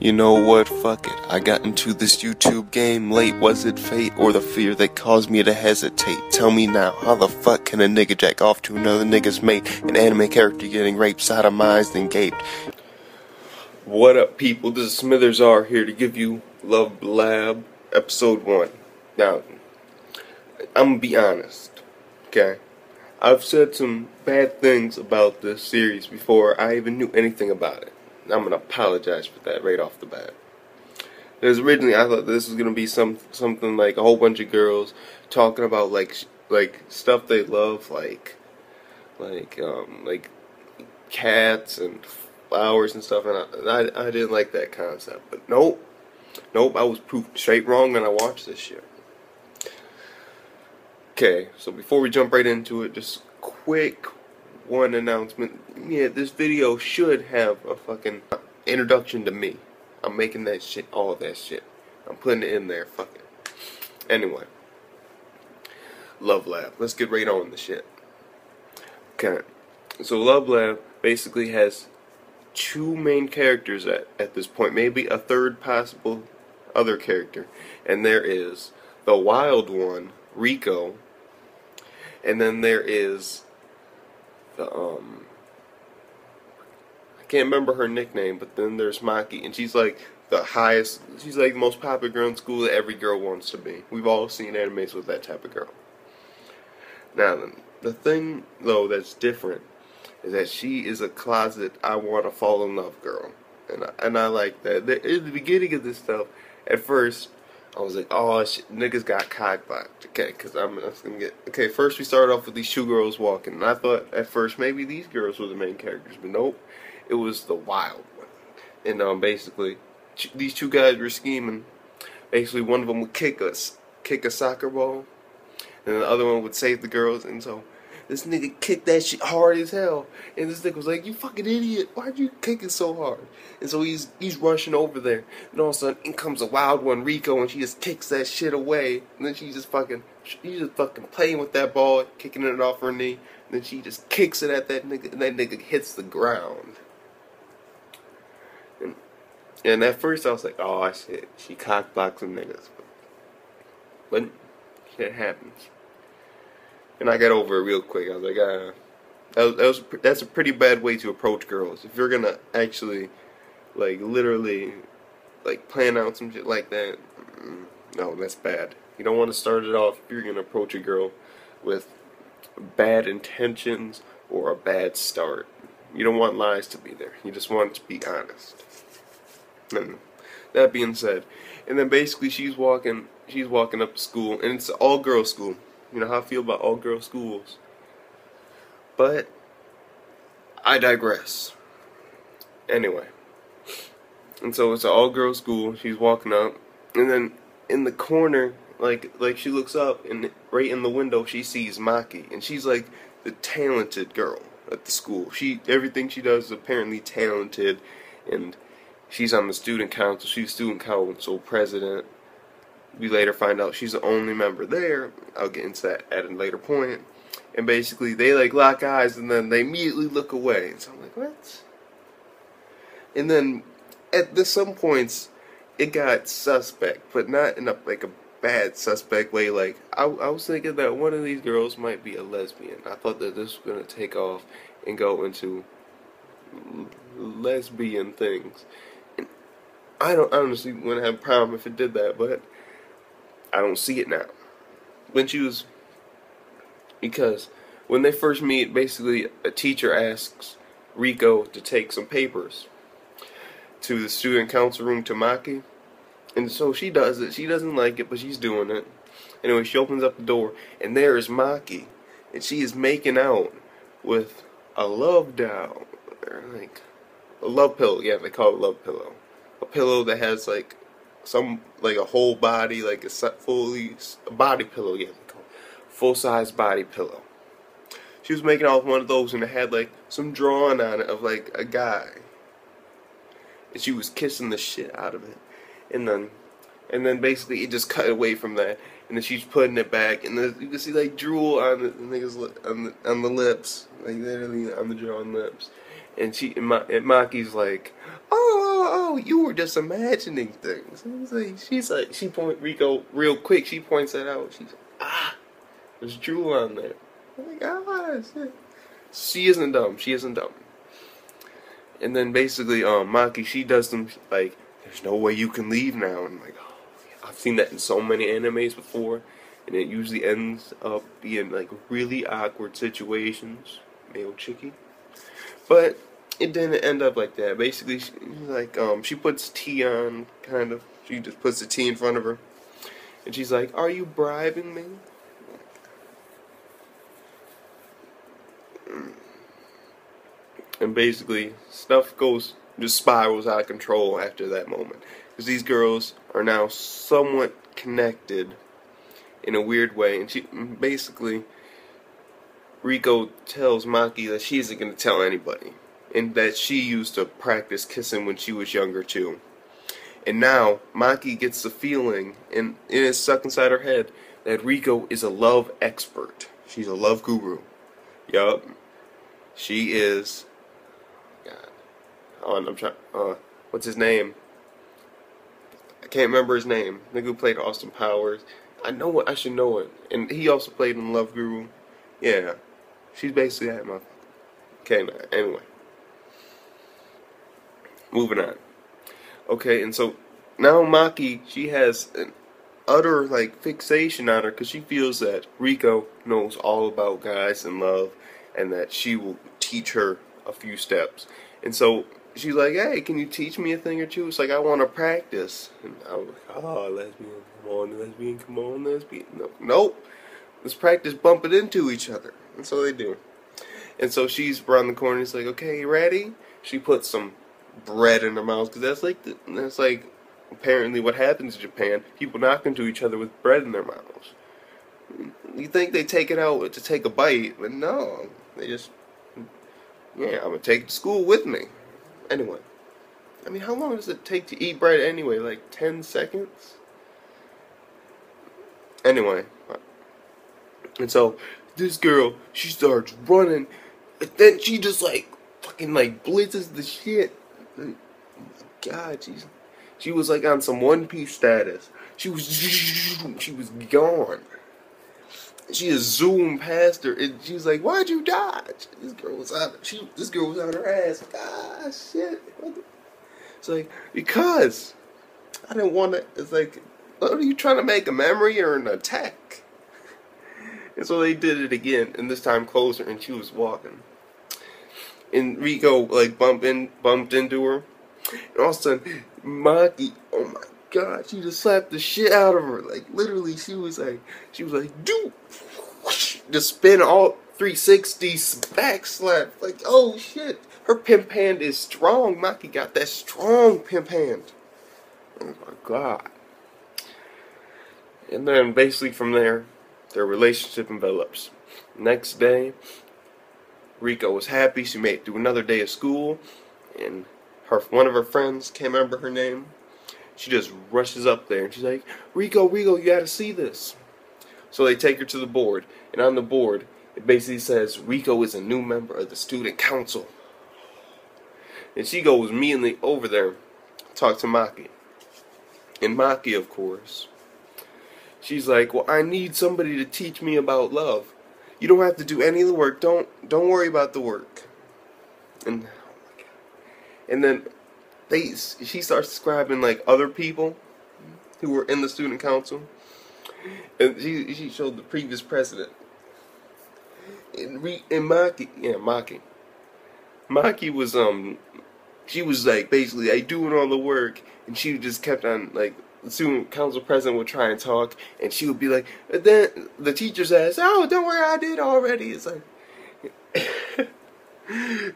You know what, fuck it, I got into this YouTube game late. Was it fate or the fear that caused me to hesitate? Tell me now, how the fuck can a nigga jack off to another nigga's mate? An anime character getting raped, sodomized, and gaped. What up, people? This is Smithers R here to give you Love Lab episode 1. Now, I'm gonna be honest, okay? I've said some bad things about this series before I even knew anything about it. I'm gonna apologize for that right off the bat. Because originally I thought this was gonna be something like a whole bunch of girls talking about like stuff they love, like cats and flowers and stuff, and I didn't like that concept. But nope, I was proved straight wrong when I watched this shit. Okay, so before we jump right into it, just quick one announcement. Yeah, this video should have a fucking introduction to me. I'm making that shit, all that shit. I'm putting it in there, fuck it. Anyway, Love Lab. Let's get right on the shit. Okay, so Love Lab basically has two main characters at this point, maybe a third possible other character, and there is the wild one, Rico, and then there is the I can't remember her nickname, but then there's Maki, and she's like she's like the most popular girl in school that every girl wants to be. We've all seen animes with that type of girl. Now then, the thing though that's different is that she is a closet I want to fall in love girl, and I like that. In the beginning of this stuff, at first I was like, oh shit, niggas got cockblocked. Okay, because I'm gonna get. Okay, first we started off with these two girls walking, and I thought at first maybe these girls were the main characters, but nope, it was the wild one. And basically, these two guys were scheming. Basically, one of them would kick a soccer ball, and the other one would save the girls. And so this nigga kicked that shit hard as hell, and this nigga was like, "You fucking idiot! Why'd you kick it so hard?" And so he's rushing over there, and all of a sudden, in comes a wild one, Rico, and she just kicks that shit away. And then she's just fucking playing with that ball, kicking it off her knee. And then she just kicks it at that nigga, and that nigga hits the ground. And at first I was like, "Oh shit, she cockblocked some niggas," but shit happens. And I got over it real quick. I was like, that's a pretty bad way to approach girls. If you're gonna actually, like, literally, like, plan out some shit like that, no, that's bad. You don't want to start it off if you're gonna approach a girl with bad intentions or a bad start. You don't want lies to be there. You just want it to be honest. And that being said, and then basically she's walking up to school, and it's an all-girls school. You know how I feel about all-girls schools. But I digress. Anyway, and so it's an all-girls school. She's walking up, and then in the corner, like she looks up, and right in the window she sees Maki, and she's like the talented girl at the school. Everything she does is apparently talented, and she's on the student council. She's student council president. We later find out she's the only member there. I'll get into that at a later point. And basically, they like lock eyes, and then they immediately look away. And so I'm like, what? And then at some points, it got suspect, but not in a bad suspect way. Like I was thinking that one of these girls might be a lesbian. I thought that this was gonna take off and go into lesbian things. I honestly wouldn't have a problem if it did that, but I don't see it now. Because when they first meet, basically a teacher asks Rico to take some papers to the student council room to Maki, and so she does it. She doesn't like it, but she's doing it. Anyway, she opens up the door, and there is Maki, and she is making out with a love doll, or like a love pillow. Yeah, they call it a love pillow. A pillow that has like a whole body, like a body pillow, yeah, they call it full-size body pillow. She was making out with one of those, and it had like some drawing on it of like a guy, and she was kissing the shit out of it, and then basically it just cut away from that, and then she's putting it back, and then you can see like drool on the nigga's on the lips, like literally on the drawn lips. And Maki's like, oh, you were just imagining things. She point Rico real quick. She points that out. She's like, there's drool on there. I'm like, shit. She isn't dumb. She isn't dumb. And then basically, Maki, she does them like, there's no way you can leave now. And I'm like, oh, yeah. I've seen that in so many animes before, and it usually ends up being like really awkward situations, male chicky. But it didn't end up like that. Basically, she puts tea on, kind of. She just puts the tea in front of her, and she's like, "Are you bribing me?" And basically, stuff just spirals out of control after that moment. Because these girls are now somewhat connected in a weird way. And basically, Rico tells Maki that she isn't going to tell anybody. And that she used to practice kissing when she was younger too. And now, Maki gets the feeling, and it is stuck inside her head, that Rico is a love expert. She's a love guru. Yup. She is... I'm trying. What's his name? I can't remember his name. The nigga who played Austin Powers. I know it. I should know it. And he also played in Love Guru. Yeah, she's basically that motherfucker. Okay, anyway, moving on. Okay, and so now Maki, she has an utter like fixation on her because she feels that Rico knows all about guys and love, and that she will teach her a few steps. And so she's like, hey, can you teach me a thing or two? It's like, I want to practice. And I was like, oh, lesbian, come on, lesbian. No, nope. Let's practice bumping into each other. And so they do. And so she's around the corner. It's like, okay, you ready? She puts some bread in her mouth. Because that's like apparently what happens in Japan. People knock into each other with bread in their mouths. You think they take it out to take a bite. But no. They just, yeah, I'm going to take it to school with me. Anyway, I mean, how long does it take to eat bread anyway? Like 10 seconds? Anyway, and so this girl, she starts running, and then she just like fucking like blitzes the shit. Like, oh my God, she was like on some One Piece status. She was gone. She just zoomed past her, and she was like, "Why'd you dodge?" This girl was on her ass. Like, shit. It's like, because I didn't want to. It's like, what are you trying to make, a memory or an attack? And so they did it again, and this time closer, and she was walking. And Rico like bumped into her, and all of a sudden, Maki, oh my God, she just slapped the shit out of her. Like literally, she was like, dude, just spin all 360s back slap. Like, oh shit, her pimp hand is strong. Maki got that strong pimp hand. Oh my God. And then basically from there, their relationship envelops. Next day, Rico was happy. She made it through another day of school, and one of her friends, can't remember her name, she just rushes up there and she's like, Rico, you gotta see this. So they take her to the board, and on the board it basically says Rico is a new member of the student council. And she goes immediately over there to talk to Maki. And Maki, of course, she's like, well, I need somebody to teach me about love. You don't have to do any of the work. Don't worry about the work. And oh my God. And then she starts describing like other people who were in the student council, and she showed the previous president. And Maki was she was like basically like doing all the work, and she just kept on like, the student council president would try and talk, and she would be like, and then the teacher says, oh, don't worry, I did already. It's like,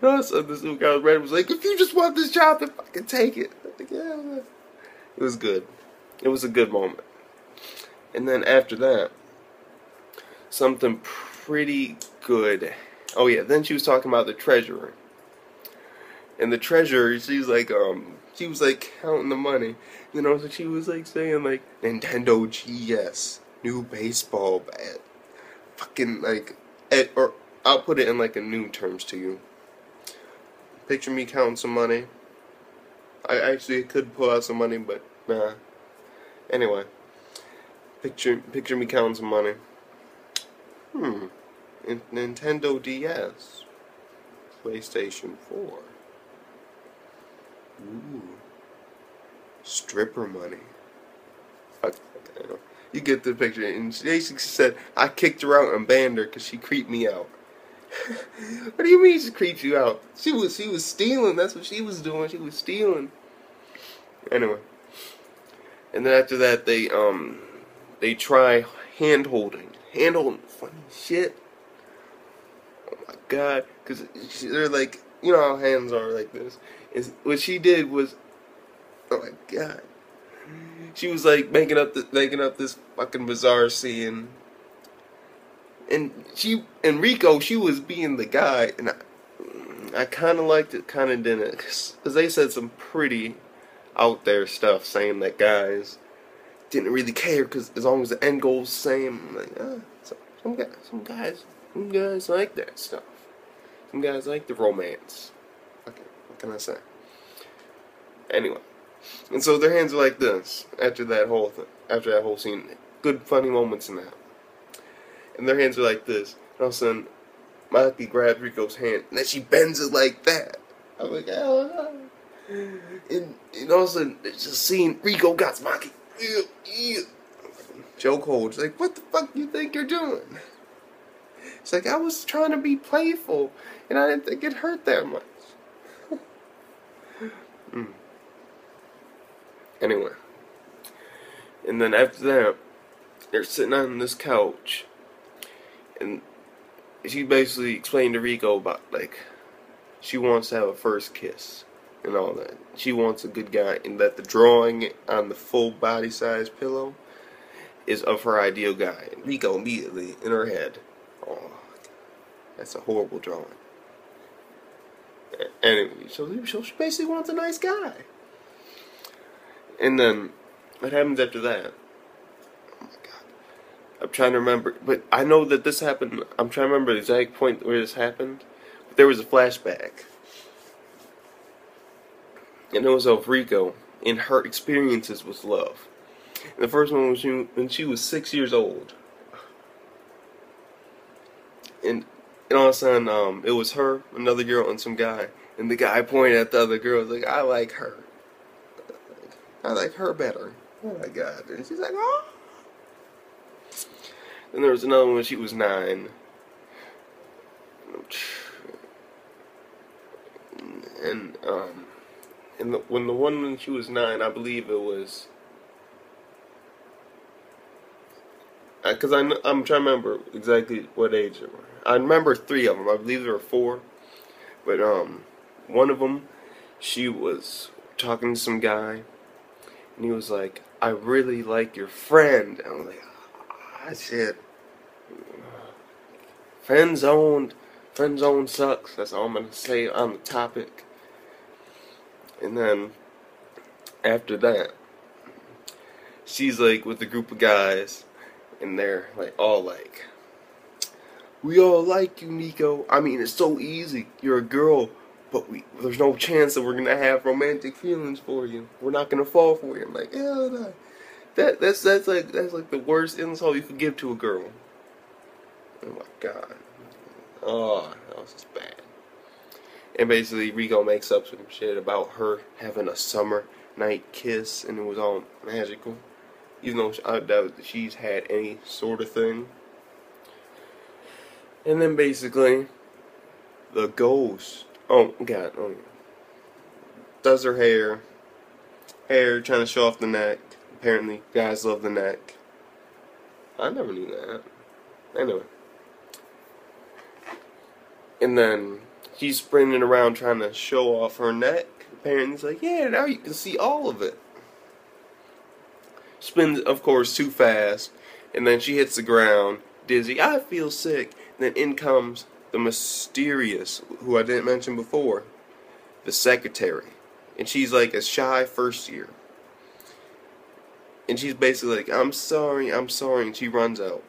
no, so the student council president was like, if you just want this job, then fucking take it. Like, yeah. It was good. It was a good moment. And then after that, something pretty good. Oh yeah, then she was talking about the treasurer. And the treasurer, she was like counting the money. You know, so she was like saying like, Nintendo GS, new baseball bat. Fucking like, or I'll put it in like a new terms to you. Picture me counting some money. I actually could pull out some money, but nah. Anyway, picture me counting some money. Nintendo DS, PlayStation 4. Ooh, stripper money. Fuck, I know. You get the picture. And she basically said, I kicked her out and banned her because she creeped me out. What do you mean she creeped you out? She was stealing. That's what she was doing. She was stealing. Anyway. And then after that, they try hand holding. Hand holding, funny shit. Oh my god. Because they're like, you know how hands are like this. What she did was, oh my god. She was like making up this fucking bizarre scene, and Rico, she was being the guy, and I kind of liked it, kind of didn't, because they said some pretty out there stuff, saying that guys didn't really care, because as long as the end goal's the same. I'm like, some guys like that stuff. Some guys like the romance. Okay, what can I say? Anyway. And so their hands are like this after that whole scene. Good funny moments in that. And their hands are like this. And all of a sudden, Maki grabs Rico's hand, and then she bends it like that. I'm like, oh no. And all of a sudden, there's a scene. Rico got Maki. Chokehold. She's like, what the fuck do you think you're doing? It's like, I was trying to be playful, and I didn't think it hurt that much. Anyway, and then after that, they're sitting on this couch, and she basically explained to Rico about, like, she wants to have a first kiss and all that. She wants a good guy, and that the drawing on the full body size pillow is of her ideal guy. And Rico immediately in her head, oh, that's a horrible drawing. Anyway, so she basically wants a nice guy. And then, what happens after that? Oh my god. I'm trying to remember, but I know that this happened. I'm trying to remember the exact point where this happened. But there was a flashback. And it was of Rico in her experiences with love. And the first one was when she was 6 years old. And all of a sudden, it was her, another girl, and some guy. And the guy pointed at the other girl, like, I like her. I like her better. Oh my god. And she's like, oh. Then there was another one when she was 9. And when the one when she was 9, I believe it was, because I'm trying to remember exactly what age they were. I remember 3 of them. I believe there were 4. But one of them, she was talking to some guy. And he was like, I really like your friend. And I'm like, ah, shit. Friend zone sucks. That's all I'm going to say on the topic. And then, after that, she's like with a group of guys. And they're like, all like, we all like you, Nico. I mean, it's so easy. You're a girl. But there's no chance that we're gonna have romantic feelings for you. We're not gonna fall for you. I'm like, hell no. That's like the worst insult you could give to a girl. Oh my god. Oh, that was just bad. And basically, Rico makes up some shit about her having a summer night kiss, and it was all magical, even though I doubt that she's had any sort of thing. And then basically, the ghost. Oh god, does her hair trying to show off the neck. Apparently, guys love the neck. I never knew that. Anyway, and then she's sprinting around trying to show off her neck. Apparently, it's like, yeah, now you can see all of it. Spins, of course, too fast, and then she hits the ground, dizzy. I feel sick. And then in comes the mysterious, who I didn't mention before, the secretary. And she's like a shy first year. And she's basically like, I'm sorry, and she runs out.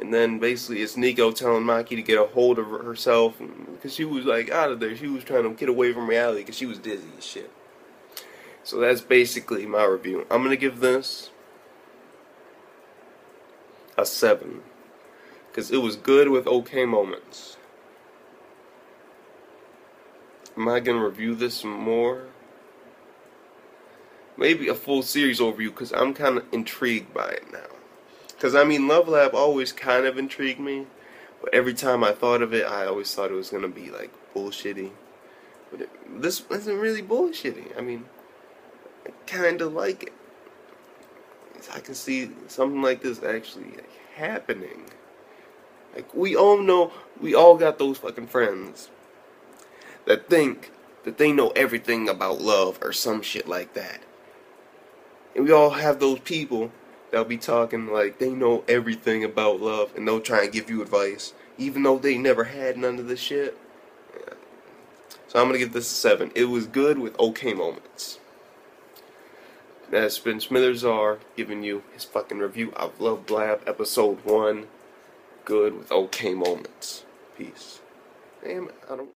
And then basically it's Nico telling Maki to get a hold of herself because she was like out of there. She was trying to get away from reality because she was dizzy as shit. So that's basically my review. I'm gonna give this a 7 because it was good with okay moments. Am I gonna review this some more? Maybe a full series overview because I'm kind of intrigued by it now. Because I mean, Love Lab always kind of intrigued me, but every time I thought of it, I always thought it was gonna be like bullshitty. But this isn't really bullshitty. I mean, I kind of like it. I can see something like this actually happening. Like we all know, we all got those fucking friends that think that they know everything about love or some shit like that. And we all have those people that'll be talking like they know everything about love and they'll try and give you advice even though they never had none of this shit. Yeah. So I'm gonna give this a 7. It was good with okay moments. That's been Smithers R giving you his fucking review of Love Lab episode 1. Good with okay moments. Peace. Damn, I don't